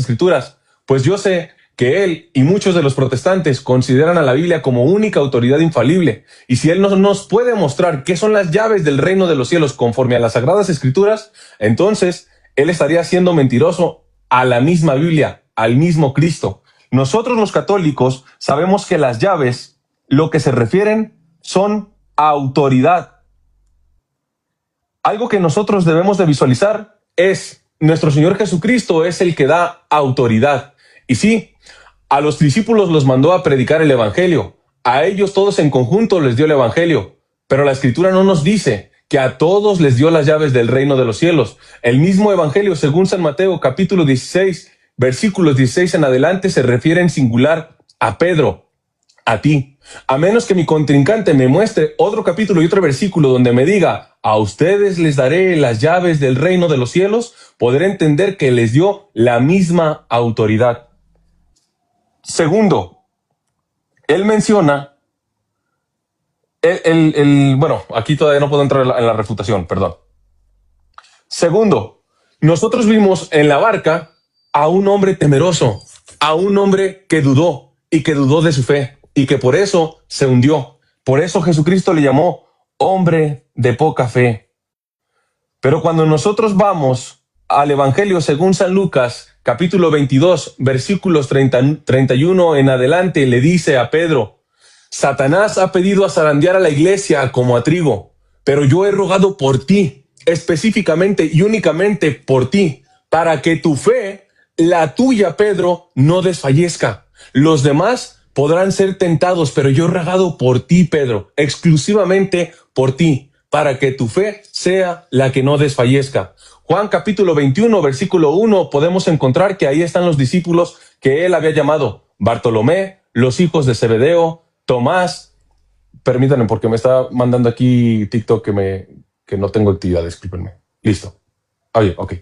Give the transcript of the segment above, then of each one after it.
Escrituras, pues yo sé que él y muchos de los protestantes consideran a la Biblia como única autoridad infalible, y si él no nos puede mostrar qué son las llaves del reino de los cielos conforme a las Sagradas Escrituras, entonces él estaría siendo mentiroso a la misma Biblia, al mismo Cristo. Nosotros los católicos sabemos que las llaves, lo que se refieren, son a autoridad. Algo que nosotros debemos de visualizar es nuestro Señor Jesucristo es el que da autoridad. Y sí, a los discípulos los mandó a predicar el Evangelio. A ellos todos en conjunto les dio el Evangelio. Pero la Escritura no nos dice que a todos les dio las llaves del reino de los cielos. El mismo Evangelio, según San Mateo, capítulo 16, versículos 16 en adelante, se refiere en singular a Pedro, a ti. A menos que mi contrincante me muestre otro capítulo y otro versículo donde me diga, a ustedes les daré las llaves del reino de los cielos, podré entender que les dio la misma autoridad. Segundo, él menciona, bueno, aquí todavía no puedo entrar en la refutación, perdón. Segundo, nosotros vimos en la barca a un hombre temeroso, a un hombre que dudó y que dudó de su fe y que por eso se hundió. Por eso Jesucristo le llamó hombre de poca fe. Pero cuando nosotros vamos al Evangelio según San Lucas, capítulo 22, versículos 31 en adelante, le dice a Pedro, Satanás ha pedido a zarandear a la iglesia como a trigo, pero yo he rogado por ti, específicamente y únicamente por ti, para que tu fe, la tuya, Pedro, no desfallezca. Los demás podrán ser tentados, pero yo he rogado por ti, Pedro, exclusivamente por ti, para que tu fe sea la que no desfallezca. Juan capítulo 21, versículo 1, podemos encontrar que ahí están los discípulos que él había llamado, Bartolomé, los hijos de Zebedeo, Tomás. Permítanme porque me está mandando aquí TikTok que no tengo actividad, discúlpenme. Listo. Oye, ok.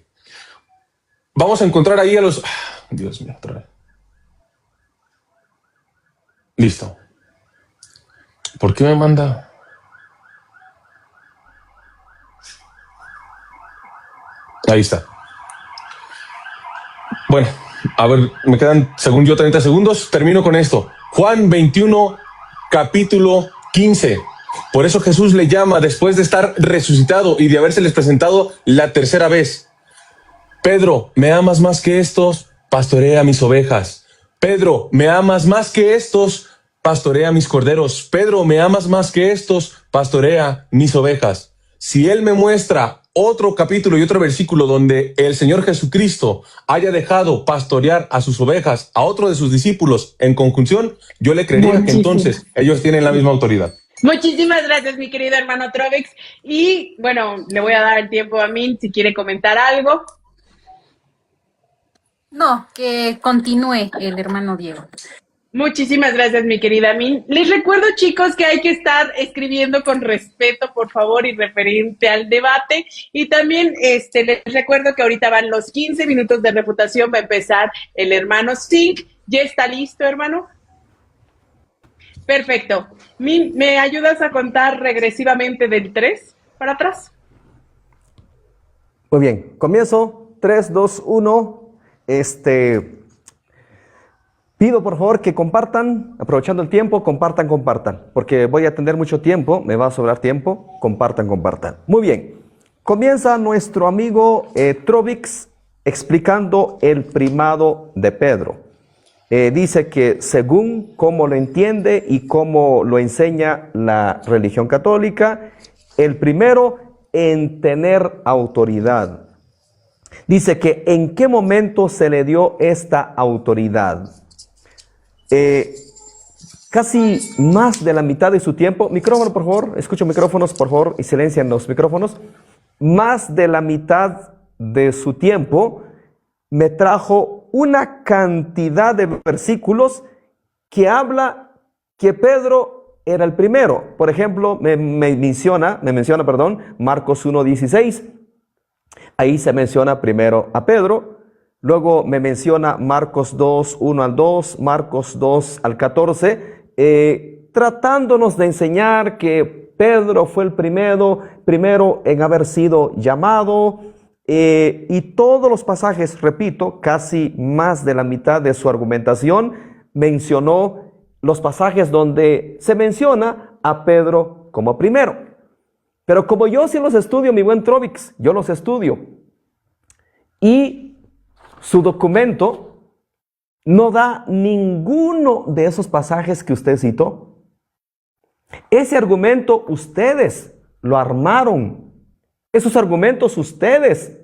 Vamos a encontrar ahí a los... Dios mío, otra vez. Listo. ¿Por qué me manda...? Ahí está. Bueno, a ver, me quedan, según yo, 30 segundos. Termino con esto. Juan 21, capítulo 15. Por eso Jesús le llama, después de estar resucitado y de habérseles presentado la tercera vez. Pedro, ¿me amas más que estos? Pastorea mis ovejas. Pedro, ¿me amas más que estos? Pastorea mis corderos. Pedro, ¿me amas más que estos? Pastorea mis ovejas. Si él me muestra otro capítulo y otro versículo donde el Señor Jesucristo haya dejado pastorear a sus ovejas a otro de sus discípulos en conjunción, yo le creería que entonces ellos tienen la misma autoridad. Muchísimas gracias, mi querido hermano Trovex. Y bueno, le voy a dar el tiempo a Min si quiere comentar algo. No, que continúe el hermano Diego. Muchísimas gracias, mi querida Min. Les recuerdo, chicos, que hay que estar escribiendo con respeto, por favor, y referente al debate. Y también les recuerdo que ahorita van los 15 minutos de refutación. Va a empezar el hermano Zink. ¿Ya está listo, hermano? Perfecto. Min, ¿me ayudas a contar regresivamente del 3 para atrás? Muy bien. Comienzo. 3, 2, 1. Pido por favor que compartan, aprovechando el tiempo, compartan, porque voy a tener mucho tiempo, me va a sobrar tiempo, compartan. Muy bien, comienza nuestro amigo Trovex explicando el primado de Pedro. Dice que según cómo lo entiende y cómo lo enseña la religión católica, el primero en tener autoridad. Dice que en qué momento se le dio esta autoridad. Casi más de la mitad de su tiempo, micrófono por favor, escucho micrófonos por favor y silencian los micrófonos, más de la mitad de su tiempo me trajo una cantidad de versículos que habla que Pedro era el primero. Por ejemplo, me menciona, Marcos 1:16, ahí se menciona primero a Pedro. Luego me menciona Marcos 2, 1 al 2, Marcos 2 al 14, tratándonos de enseñar que Pedro fue el primero en haber sido llamado, y todos los pasajes, repito, casi más de la mitad de su argumentación mencionó los pasajes donde se menciona a Pedro como primero. Pero como yo sí los estudio, mi buen Trovix, yo los estudio, y su documento no da ninguno de esos pasajes que usted citó. Ese argumento ustedes lo armaron. Esos argumentos ustedes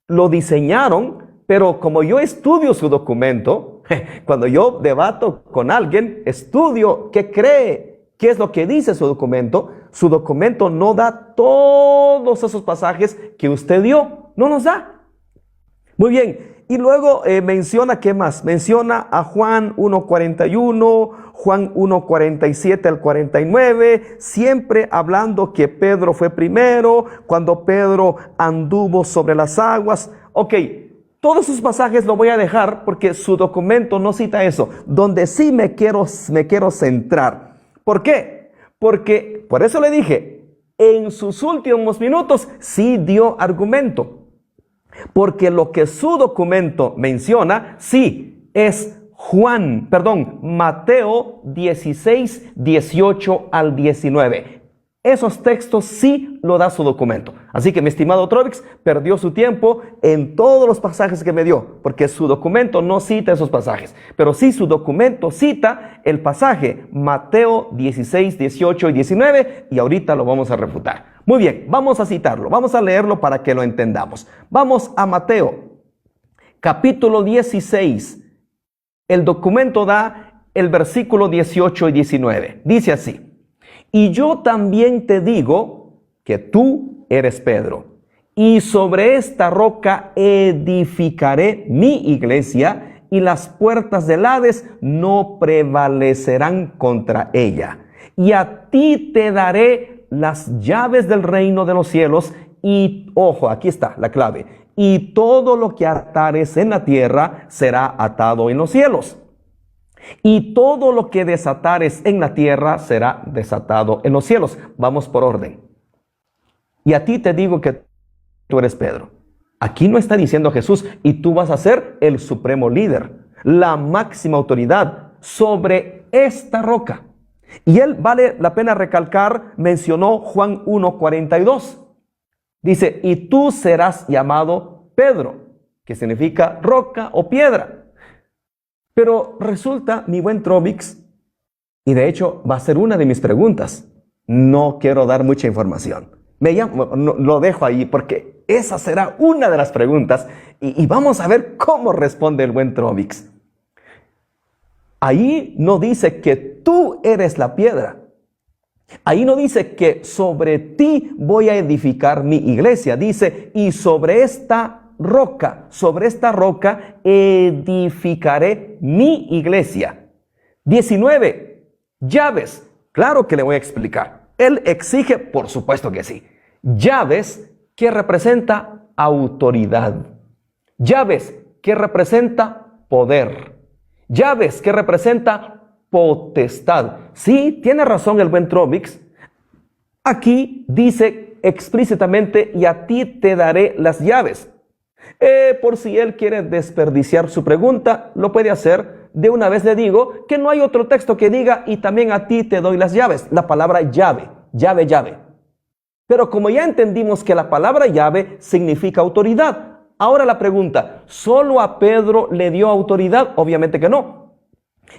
lo diseñaron, pero como yo estudio su documento, cuando yo debato con alguien, estudio qué cree, qué es lo que dice su documento no da todos esos pasajes que usted dio, no nos da. Muy bien, y luego menciona, ¿qué más? Menciona a Juan 1:41, Juan 1:47 al 49, siempre hablando que Pedro fue primero, cuando Pedro anduvo sobre las aguas. Ok, todos esos pasajes lo voy a dejar porque su documento no cita eso. Donde sí me quiero centrar. ¿Por qué? Porque, por eso le dije, en sus últimos minutos sí dio argumento. Porque lo que su documento menciona, sí, es Mateo 16, 18 al 19. Esos textos sí lo da su documento. Así que mi estimado Trovix perdió su tiempo en todos los pasajes que me dio, porque su documento no cita esos pasajes. Pero sí su documento cita el pasaje Mateo 16, 18 y 19, y ahorita lo vamos a refutar. Muy bien, vamos a citarlo, vamos a leerlo para que lo entendamos. Vamos a Mateo, capítulo 16. El documento da el versículo 18 y 19. Dice así: y yo también te digo que tú eres Pedro, y sobre esta roca edificaré mi iglesia, y las puertas del Hades no prevalecerán contra ella. Y a ti te daré las llaves del reino de los cielos, y, ojo, aquí está la clave, y todo lo que atares en la tierra será atado en los cielos, y todo lo que desatares en la tierra será desatado en los cielos. Vamos por orden. Y a ti te digo que tú eres Pedro. Aquí no está diciendo Jesús, y tú vas a ser el supremo líder, la máxima autoridad sobre esta roca. Y él, vale la pena recalcar, mencionó Juan 1:42. Dice, y tú serás llamado Pedro, que significa roca o piedra. Pero resulta, mi buen Trovix, y de hecho va a ser una de mis preguntas. No quiero dar mucha información. Lo dejo ahí porque esa será una de las preguntas. Y vamos a ver cómo responde el buen Trovix. Ahí no dice que tú eres la piedra. Ahí no dice que sobre ti voy a edificar mi iglesia. Dice, y sobre esta roca edificaré mi iglesia. 19. Llaves. Claro que le voy a explicar. Él exige, por supuesto que sí. Llaves que representa autoridad. Llaves que representa poder. Llaves que representa potestad. Sí, tiene razón el buen Trovix. Aquí dice explícitamente, y a ti te daré las llaves. Por si él quiere desperdiciar su pregunta, lo puede hacer. De una vez le digo que no hay otro texto que diga, y también a ti te doy las llaves. La palabra llave, llave. Pero como ya entendimos que la palabra llave significa autoridad, ahora la pregunta, ¿solo a Pedro le dio autoridad? Obviamente que no.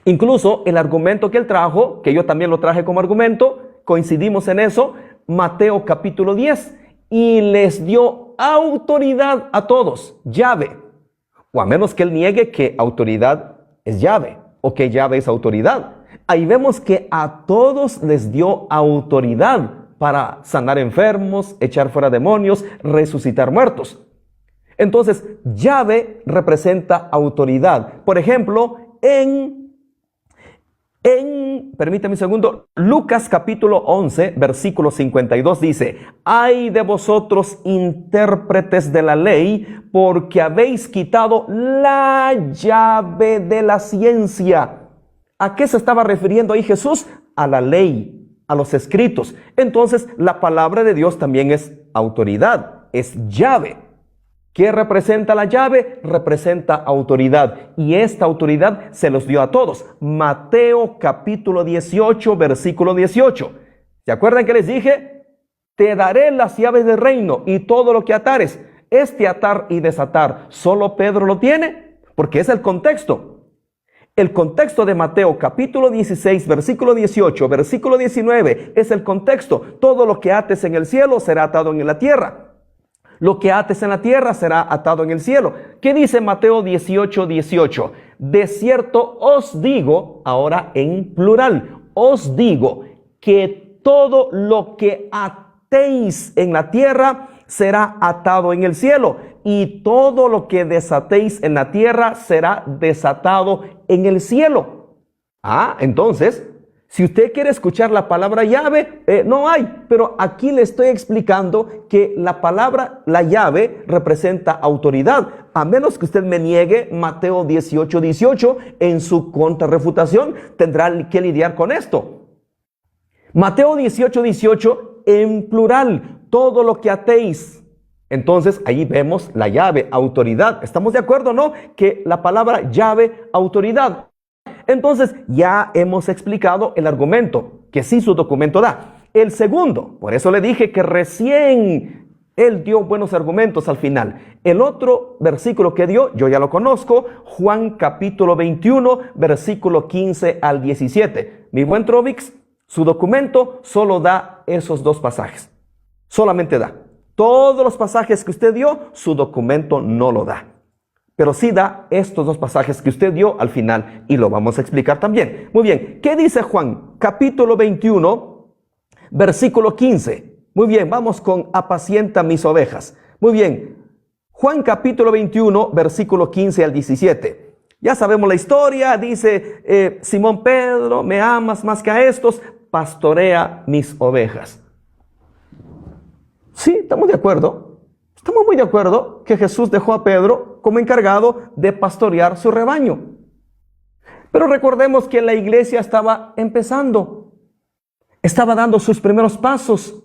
Incluso el argumento que él trajo, que yo también lo traje como argumento, coincidimos en eso, Mateo capítulo 10, y les dio autoridad a todos, llave. O a menos que él niegue que autoridad es llave, o que llave es autoridad. Ahí vemos que a todos les dio autoridad para sanar enfermos, echar fuera demonios, resucitar muertos. Entonces, llave representa autoridad. Por ejemplo, permítame un segundo, Lucas capítulo 11, versículo 52 dice, ay de vosotros intérpretes de la ley, porque habéis quitado la llave de la ciencia. ¿A qué se estaba refiriendo ahí Jesús? A la ley, a los escritos. Entonces, la palabra de Dios también es autoridad, es llave. ¿Qué representa la llave? Representa autoridad. Y esta autoridad se los dio a todos. Mateo capítulo 18, versículo 18. ¿Se acuerdan que les dije? Te daré las llaves del reino y todo lo que atares. Este atar y desatar, ¿solo Pedro lo tiene? Porque es el contexto. El contexto de Mateo capítulo 16, versículo 18, versículo 19, es el contexto. Todo lo que ates en el cielo será atado en la tierra. Lo que ates en la tierra será atado en el cielo. ¿Qué dice Mateo 18, 18? De cierto os digo, ahora en plural, os digo que todo lo que atéis en la tierra será atado en el cielo, y todo lo que desatéis en la tierra será desatado en el cielo. Entonces, si usted quiere escuchar la palabra llave, no hay, pero aquí le estoy explicando que la palabra, la llave, representa autoridad, a menos que usted me niegue Mateo 18, 18, en su contrarrefutación tendrá que lidiar con esto. Mateo 18, 18, en plural, todo lo que atéis. Entonces, ahí vemos la llave, autoridad. ¿Estamos de acuerdo, no? Que la palabra llave, autoridad. Entonces, ya hemos explicado el argumento, que sí su documento da. El segundo, por eso le dije que recién él dio buenos argumentos al final. El otro versículo que dio, yo ya lo conozco, Juan capítulo 21, versículo 15 al 17. Mi buen Trovix, su documento solo da esos dos pasajes. Solamente da. Todos los pasajes que usted dio, su documento no lo da. Pero sí da estos dos pasajes que usted dio al final y lo vamos a explicar también. Muy bien, ¿qué dice Juan? Capítulo 21, versículo 15. Muy bien, vamos con apacienta mis ovejas. Muy bien, Juan capítulo 21, versículo 15 al 17. Ya sabemos la historia, dice Simón Pedro, me amas más que a estos, pastorea mis ovejas. Sí, estamos de acuerdo. Estamos muy de acuerdo que Jesús dejó a Pedro como encargado de pastorear su rebaño. Pero recordemos que la iglesia estaba empezando, estaba dando sus primeros pasos,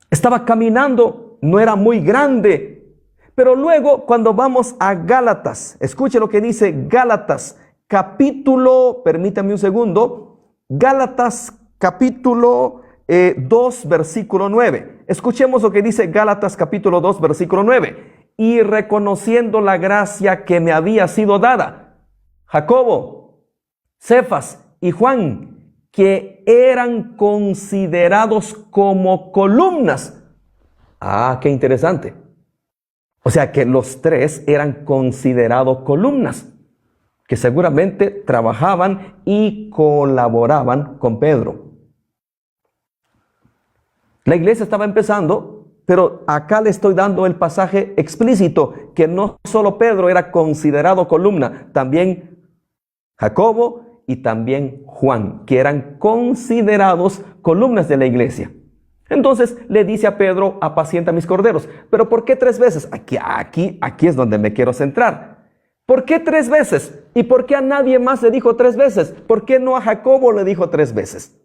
estaba caminando, no era muy grande. Pero luego cuando vamos a Gálatas, escuche lo que dice Gálatas, capítulo, permítame un segundo, Gálatas capítulo 2, versículo 9. Escuchemos lo que dice Gálatas capítulo 2, versículo 9. Y reconociendo la gracia que me había sido dada, Jacobo, Cefas y Juan, que eran considerados como columnas. Qué interesante. O sea que los tres eran considerados columnas, que seguramente trabajaban y colaboraban con Pedro. La iglesia estaba empezando, pero acá le estoy dando el pasaje explícito, que no solo Pedro era considerado columna, también Jacobo y también Juan, que eran considerados columnas de la iglesia. Entonces le dice a Pedro, apacienta mis corderos. ¿Pero por qué 3 veces? Aquí es donde me quiero centrar. ¿Por qué 3 veces? ¿Y por qué a nadie más le dijo 3 veces? ¿Por qué no a Jacobo le dijo 3 veces?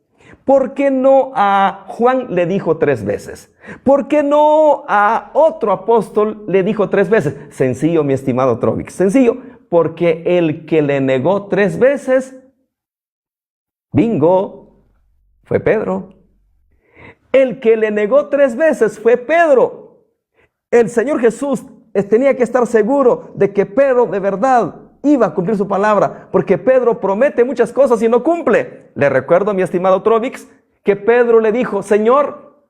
¿Por qué no a Juan le dijo 3 veces? ¿Por qué no a otro apóstol le dijo 3 veces? Sencillo, mi estimado Trovix, sencillo, porque el que le negó 3 veces, bingo, fue Pedro. El que le negó 3 veces fue Pedro. El Señor Jesús tenía que estar seguro de que Pedro de verdad iba a cumplir su palabra, porque Pedro promete muchas cosas y no cumple. Le recuerdo, mi estimado Trovix, que Pedro le dijo, Señor,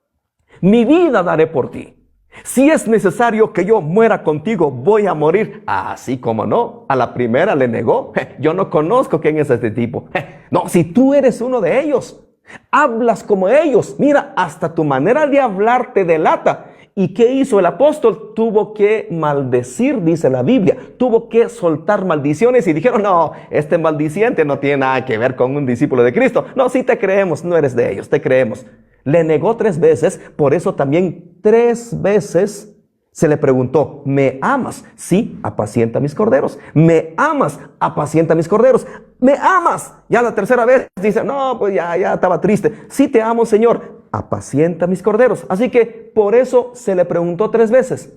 mi vida daré por ti. Si es necesario que yo muera contigo, voy a morir. Así como no, a la primera le negó. Yo no conozco quién es este tipo. No, si tú eres uno de ellos, hablas como ellos. Mira, hasta tu manera de hablar te delata. ¿Y qué hizo el apóstol? Tuvo que maldecir, dice la Biblia. Tuvo que soltar maldiciones y dijeron, no, este maldiciente no tiene nada que ver con un discípulo de Cristo. No, sí te creemos, no eres de ellos, te creemos. Le negó 3 veces, por eso también 3 veces se le preguntó, ¿me amas? Sí, apacienta mis corderos. ¿Me amas? Apacienta mis corderos. ¿Me amas? Ya la 3ª vez dice, no, pues ya estaba triste. Sí te amo, Señor. Apacienta mis corderos. Así que por eso se le preguntó 3 veces.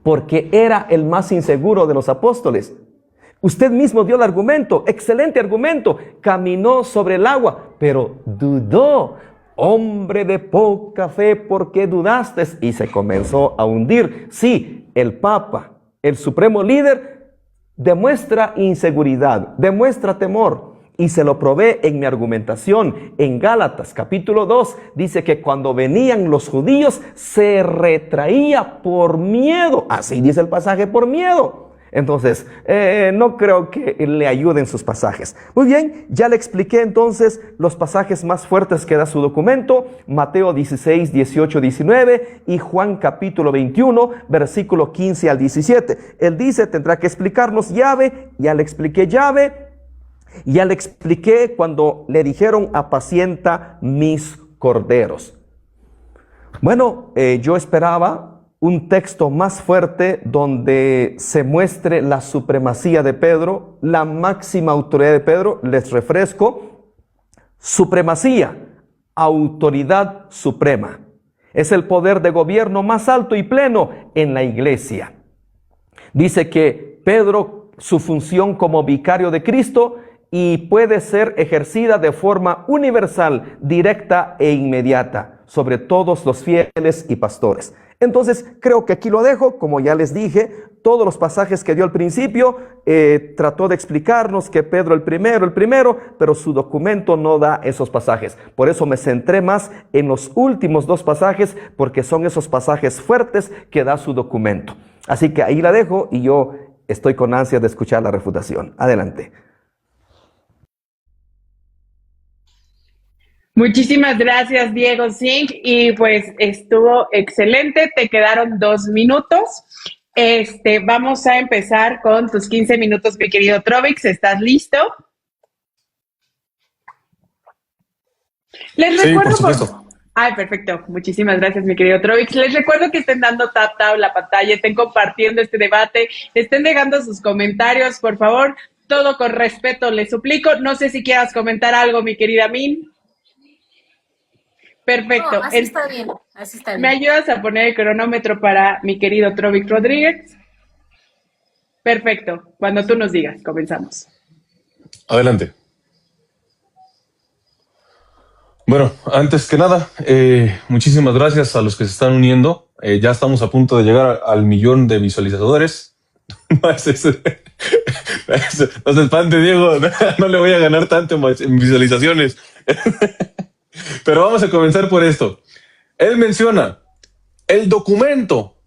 porque era el más inseguro de los apóstoles. Usted mismo dio el argumento, excelente argumento. Caminó sobre el agua, pero dudó. Hombre de poca fe, ¿por qué dudaste? Y se comenzó a hundir. Sí, el Papa, el supremo líder, demuestra inseguridad, demuestra temor. Y se lo probé en mi argumentación. En Gálatas capítulo 2 dice que cuando venían los judíos se retraía por miedo. Así dice el pasaje, por miedo. Entonces, no creo que le ayuden sus pasajes. Muy bien, ya le expliqué entonces los pasajes más fuertes que da su documento. Mateo 16, 18, 19 y Juan capítulo 21, versículo 15 al 17. Él dice, tendrá que explicarnos llave. Ya le expliqué llave. Ya le expliqué cuando le dijeron apacienta mis corderos. Bueno, yo esperaba un texto más fuerte donde se muestre la supremacía de Pedro, la máxima autoridad de Pedro. Les refresco, supremacía, autoridad suprema. Es el poder de gobierno más alto y pleno en la iglesia. Dice que Pedro, su función como vicario de Cristo, y puede ser ejercida de forma universal, directa e inmediata sobre todos los fieles y pastores. Entonces, creo que aquí lo dejo. Como ya les dije, todos los pasajes que dio al principio, trató de explicarnos que Pedro el primero, pero su documento no da esos pasajes. Por eso me centré más en los últimos dos pasajes, porque son esos pasajes fuertes que da su documento. Así que ahí la dejo y yo estoy con ansia de escuchar la refutación. Adelante. Muchísimas gracias, Diego Singh, y pues estuvo excelente. Te quedaron 2 minutos. Vamos a empezar con tus 15 minutos, mi querido Trovix. ¿Estás listo? Les recuerdo, por supuesto. Ay, perfecto. Muchísimas gracias, mi querido Trovix. Les recuerdo que estén dando tap la pantalla, estén compartiendo este debate, estén dejando sus comentarios, por favor. Todo con respeto, les suplico. No sé si quieras comentar algo, mi querida Min. Perfecto. No, así está bien, así está bien. ¿Me ayudas a poner el cronómetro para mi querido Trovix Rodríguez? Perfecto. Cuando tú nos digas, comenzamos. Adelante. Bueno, antes que nada, muchísimas gracias a los que se están uniendo. Ya estamos a punto de llegar al 1,000,000 de visualizadores. No se espante, Diego. No le voy a ganar tanto en visualizaciones. Pero vamos a comenzar por esto. Él menciona el documento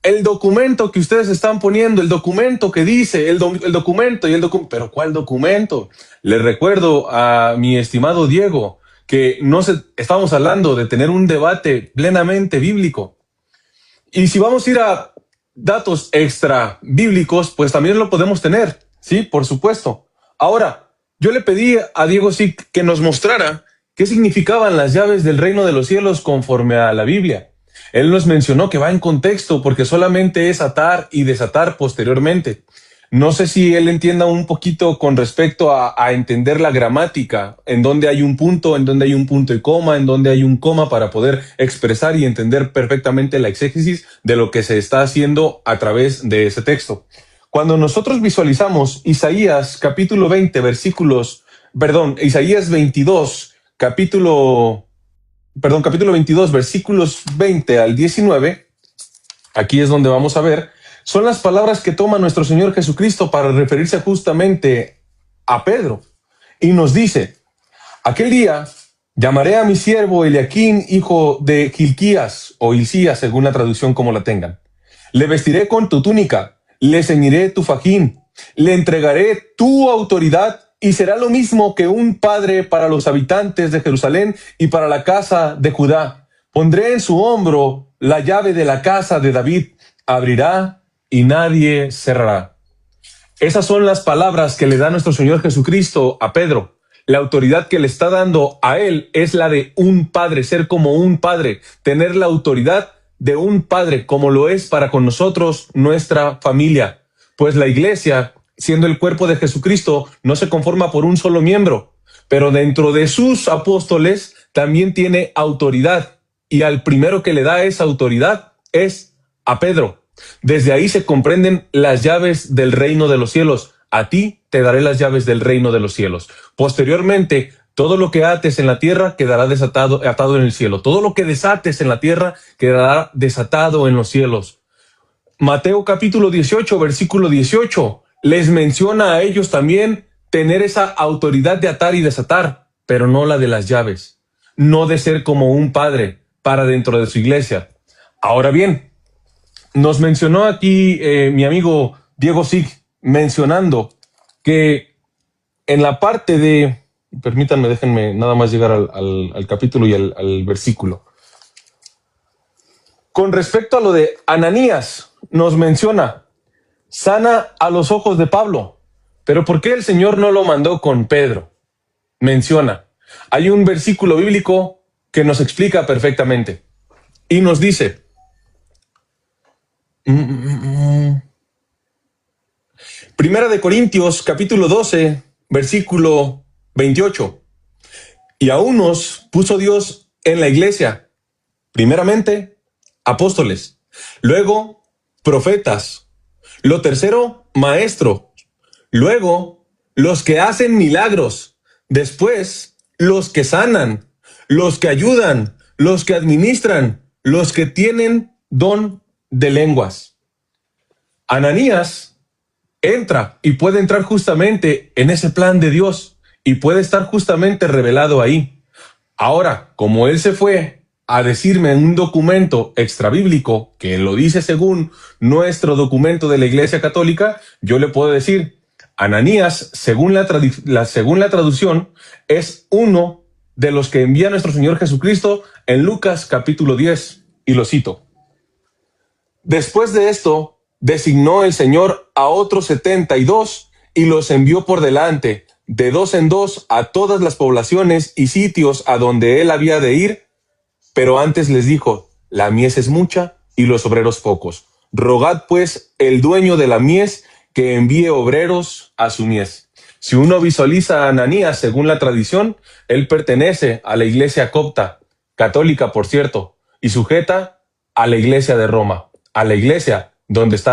que ustedes están poniendo, el documento que dice, el documento. ¿Pero cuál documento? Le recuerdo a mi estimado Diego que estamos hablando de tener un debate plenamente bíblico. Y si vamos a ir a datos extra bíblicos, pues también lo podemos tener, sí, por supuesto. Ahora, yo le pedí a Diego sí que nos mostrara qué significaban las llaves del reino de los cielos conforme a la Biblia. Él nos mencionó que va en contexto porque solamente es atar y desatar posteriormente. No sé si él entienda un poquito con respecto a entender la gramática, en donde hay un punto, en donde hay un punto y coma, en donde hay un coma para poder expresar y entender perfectamente la exégesis de lo que se está haciendo a través de ese texto. Cuando nosotros visualizamos Isaías capítulo 20, Isaías 22, capítulo 22, versículos 20 al 19, aquí es donde vamos a ver, son las palabras que toma nuestro Señor Jesucristo para referirse justamente a Pedro. Y nos dice, aquel día llamaré a mi siervo Eliaquín, hijo de Hilquías, o Hilcías, según la traducción como la tengan. Le vestiré con tu túnica, le ceñiré tu fajín, le entregaré tu autoridad, y será lo mismo que un padre para los habitantes de Jerusalén y para la casa de Judá. Pondré en su hombro la llave de la casa de David, abrirá y nadie cerrará. Esas son las palabras que le da nuestro Señor Jesucristo a Pedro. La autoridad que le está dando a él es la de un padre, ser como un padre, tener la autoridad de un padre, como lo es para con nosotros nuestra familia. Pues la iglesia, siendo el cuerpo de Jesucristo, no se conforma por un solo miembro, pero dentro de sus apóstoles también tiene autoridad, y al primero que le da esa autoridad es a Pedro. Desde ahí se comprenden las llaves del reino de los cielos. A ti te daré las llaves del reino de los cielos. Posteriormente, todo lo que ates en la tierra quedará atado en el cielo. Todo lo que desates en la tierra quedará desatado en los cielos. Mateo capítulo 18, versículo 18, les menciona a ellos también tener esa autoridad de atar y desatar, pero no la de las llaves. No de ser como un padre para dentro de su iglesia. Ahora bien, nos mencionó aquí mi amigo Diego Sig, mencionando que en la parte de... Permítanme, déjenme nada más llegar al capítulo y al versículo. Con respecto a lo de Ananías, nos menciona, sana a los ojos de Pablo. Pero ¿por qué el Señor no lo mandó con Pedro? Menciona, hay un versículo bíblico que nos explica perfectamente. Y nos dice, Primera de Corintios, capítulo 12, versículo 28. Y a unos puso Dios en la iglesia, primeramente, apóstoles, luego, profetas, lo tercero, maestro, luego, los que hacen milagros, después, los que sanan, los que ayudan, los que administran, los que tienen don de lenguas. Ananías entra y puede entrar justamente en ese plan de Dios y puede estar justamente revelado ahí. Ahora, como él se fue a decirme en un documento extrabíblico que lo dice según nuestro documento de la Iglesia Católica, yo le puedo decir, Ananías, según la traducción, es uno de los que envía nuestro Señor Jesucristo en Lucas capítulo 10, y lo cito. Después de esto, designó el Señor a otros 72 y los envió por delante, de dos en dos, a todas las poblaciones y sitios a donde él había de ir. Pero antes les dijo, la mies es mucha y los obreros pocos. Rogad pues el dueño de la mies que envíe obreros a su mies. Si uno visualiza a Ananías según la tradición, él pertenece a la iglesia copta, católica por cierto, y sujeta a la iglesia de Roma, a la iglesia donde está la